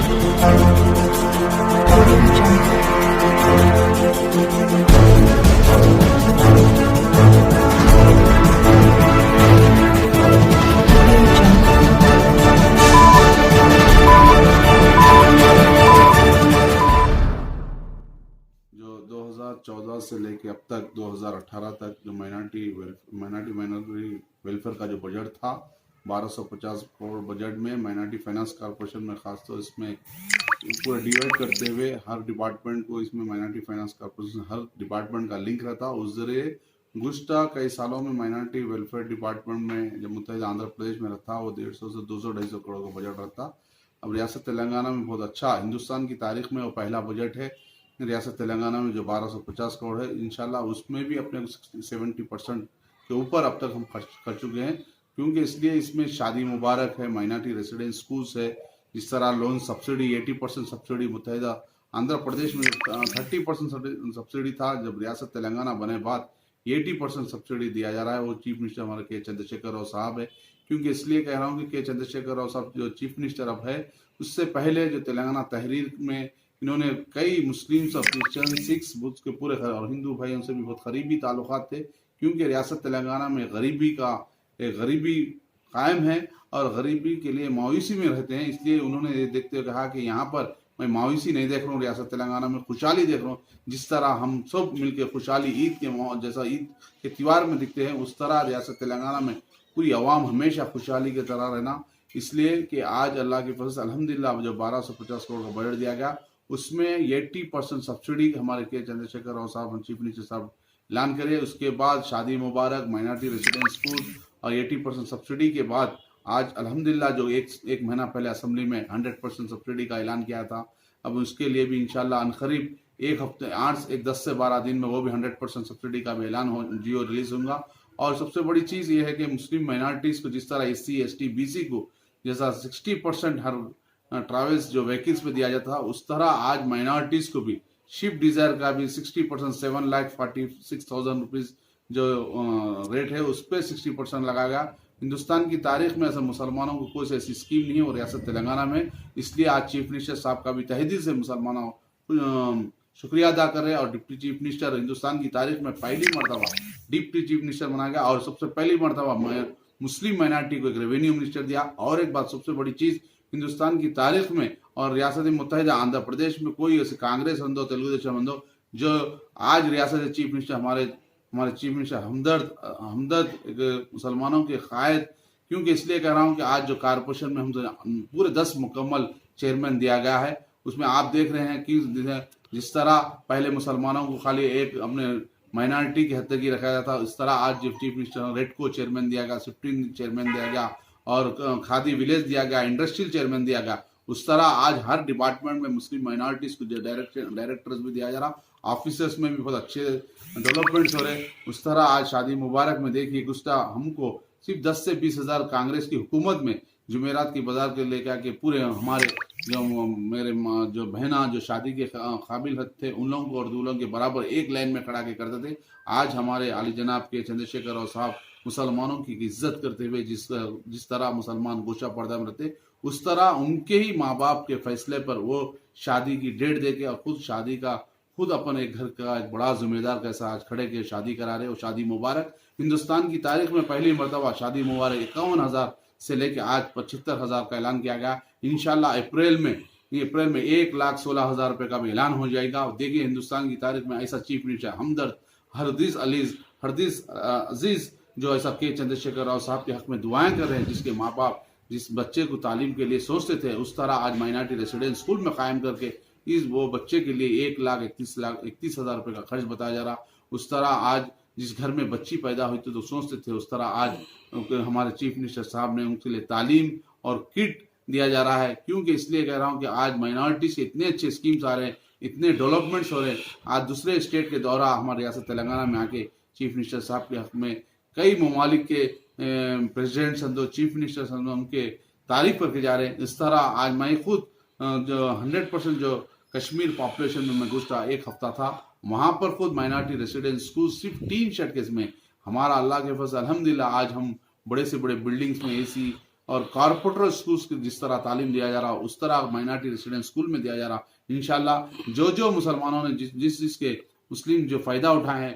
जो 2014 से लेके अब तक 2018 तक जो माइनॉरिटी वेलफेयर का जो बजट था 1250 करोड़ बजट में माइनॉरिटी फाइनेंस कॉर्पोरेशन में खासतौर इसमें पूरा डिवाइड करते हुए हर डिपार्टमेंट को इसमें माइनॉरिटी फाइनेंस कॉर्पोरेशन हर डिपार्टमेंट का लिंक रहता। उस जरिए गुज़श्ता कई सालों में माइनॉरिटी वेलफेयर डिपार्टमेंट में जब मुत्तहिदा आंध्र प्रदेश में रहता वो 150 से 200-250 करोड़ का बजट रहता। अब रियासत तेलंगाना में बहुत अच्छा हिंदुस्तान की तारीख में वो पहला बजट है रियासत तेलंगाना में जो 1250 करोड़ है। इंशाल्लाह उसमें भी अपने 70% के ऊपर अब तक हम खर्च कर चुके हैं, क्योंकि इसलिए इसमें शादी मुबारक है, माइनॉरिटी रेसिडेंस स्कूल्स है, इस तरह loan subsidy 80% subsidy मुत्तहिदा Andhra Pradesh में 30% सब्सिडी था, जब रियासत तेलंगाना बने बाद 80% सब्सिडी दिया जा रहा है। वो चीफ मिनिस्टर हमारे के चंद्रशेखर राव साहब है, क्योंकि इसलिए कह रहा हूँ कि के चंद्रशेखर राव साहब जो चीफ मिनिस्टर अब है उससे पहले जो तेलंगाना तहरीर में इन्होंने कई मुस्लिम्स और क्रिश्चियन सिख्स बुद्ध के पूरे और हिंदू भाइयों से भी बहुत करीबी ताल्लुकात थे, क्योंकि रियासत तेलंगाना में गरीबी कायम है और गरीबी के लिए मायूसी में रहते हैं। इसलिए उन्होंने ये देखते हुए कहा कि यहाँ पर मैं मायूसी नहीं देख रहा हूँ, रियासत तेलंगाना में खुशहाली देख रहा हूँ। जिस तरह हम सब मिलकर खुशहाली ईद के जैसा ईद के त्यौहार में दिखते हैं, उस तरह रियासत तेलंगाना में पूरी अवाम हमेशा खुशहाली की तरह रहना। इसलिए कि आज अल्लाह के फजल से अल्हम्दुलिल्लाह जो 1250 करोड़ का बजट दिया गया उसमें 80% सब्सिडी हमारे के चंद्रशेखर राव साहब चीफ मिनिस्टर साहब ऐलान करे। उसके बाद शादी मुबारक, माइनॉरिटी रेसिडेंस स्कूल और 80% सब्सिडी के बाद आज अल्हम्दुलिल्लाह जो एक महीना पहले असेंबली में 100% सब्सिडी का ऐलान किया था, अब उसके लिए भी इंशाल्लाह अनकरीब एक हफ्ते 10 से 12 दिन में वो भी 100% सब्सिडी का भी ऐलान जियो रिलीज होगा। और सबसे बड़ी चीज़ ये है कि मुस्लिम माइनॉरिटीज़ को जिस तरह SC ST BC को जैसा 60% हर ट्रैवल्स जो व्हीकल्स पे दिया जाता था, उस तरह आज माइनॉरिटीज को भी शिफ्ट डिजायर का भी 60% 7,46,000 रुपीज जो रेट है उस पर 60% लगाया। हिंदुस्तान की तारीख में ऐसा मुसलमानों को कोई ऐसी स्कीम नहीं है और रियासत तेलंगाना में, इसलिए आज चीफ मिनिस्टर साहब का भी तहे दिल से मुसलमानों शुक्रिया अदा कर रहे हैं। और डिप्टी चीफ मिनिस्टर हिंदुस्तान की तारीख में पहली मरतबा डिप्टी चीफ मिनिस्टर बनाया गया और सबसे पहली मरतबा मुस्लिम माइनॉरिटी को एक रेवेन्यू मिनिस्टर दिया। और एक बात सबसे बड़ी चीज हिंदुस्तान की तारीख में और रियासत मुत्तहिदा आंध्र प्रदेश में कोई ऐसे कांग्रेस बंदो तेलुगु देशम बंदो जो आज रियासत चीफ मिनिस्टर हमारे चीफ मिनिस्टर हमदर्द मुसलमानों के कायद, क्योंकि इसलिए कह रहा हूं कि आज जो कारपोरेशन में हम पूरे 10 मुकम्मल चेयरमैन दिया गया है, उसमें आप देख रहे हैं कि जिस तरह पहले मुसलमानों को खाली एक अपने माइनॉरिटी के हत्या की रखा जाता था, इस तरह आज जो चीफ मिनिस्टर रेड को चेयरमैन दिया गया, शिफ्टिंग चेयरमैन दिया गया और खादी विलेज दिया गया, इंडस्ट्रियल चेयरमैन दिया गया। उस तरह आज हर डिपार्टमेंट में मुस्लिम माइनॉरिटीज को जो डायरेक्टर्स भी दिया जा रहा, ऑफिसर्स में भी बहुत अच्छे डेवलपमेंट्स हो रहे। उस तरह आज शादी मुबारक में देखिए गुस्ता हमको सिर्फ 10 से 20 हज़ार कांग्रेस की हुकूमत में जुमेरात की बाजार के लेकर आके पूरे हमारे मेरे जो बहना जो शादी के काबिल थे उन लोगों को और दूल्हों के बराबर एक लाइन में खड़ा के करते थे। आज हमारे आली जनाब के चंद्रशेखर राव साहब मुसलमानों की इज्जत करते हुए जिस तरह मुसलमान गोशा पर्दा में रहते, उस तरह उनके ही माँ बाप के फैसले पर वो शादी की डेट दे के और खुद अपन एक घर का एक बड़ा जिम्मेदार कैसा आज खड़े के शादी करा रहे हो। शादी मुबारक हिंदुस्तान की तारीख में पहली मरतबा शादी मुबारक 51,000 से लेके आज 75,000 का ऐलान किया गया। इंशाल्लाह अप्रैल में 1,16,000 रुपए का भी ऐलान हो जाएगा। देखिए हिंदुस्तान की तारीख में ऐसा चीफ मिनिस्टर हमदर्द हरदीस अजीज जो ऐसा के चंद्रशेखर राव साहब के हक में दुआएं कर रहे हैं, जिसके माँ बाप जिस बच्चे को तालीम के लिए सोचते थे, उस तरह आज माइनॉरिटी रेसिडेंस स्कूल में कायम करके वो बच्चे के लिए 1,31,00,000 रुपए का खर्च बताया जा रहा। उस तरह आज जिस घर में बच्ची पैदा हुई थी तो सोचते थे, उस तरह आज हमारे चीफ मिनिस्टर साहब ने उनके लिए तालीम और किट दिया जा रहा है। क्योंकि इसलिए कह रहा हूँ कि आज माइनॉरिटीज के इतने अच्छे स्कीम्स आ रहे हैं, इतने डेवलपमेंट्स हो रहे हैं। आज दूसरे स्टेट के दौरा हमारे रियासत तेलंगाना में आके चीफ मिनिस्टर साहब के हक में कई ममालिक के प्रेसिडेंट संदो चीफ मिनिस्टर संदो उनके तारीफ करके जा रहे हैं। इस तरह आज मैं खुद जो 100% जो कश्मीर पॉपुलेशन में मैं गुजरा एक हफ्ता था, वहां पर खुद माइनॉरिटी रेसिडेंस स्कूल सिर्फ 3 शटकेस में हमारा अल्लाह के फजल अल्हम्दुलिल्लाह आज हम बड़े से बड़े बिल्डिंग्स में AC और कॉर्पोरेटर स्कूल्स की जिस तरह तालीम दिया जा रहा उस तरह माइनॉरिटी रेसिडेंट स्कूल में दिया जा रहा। इंशाल्लाह जो जो मुसलमानों ने जिसके मुस्लिम जो फ़ायदा उठाए हैं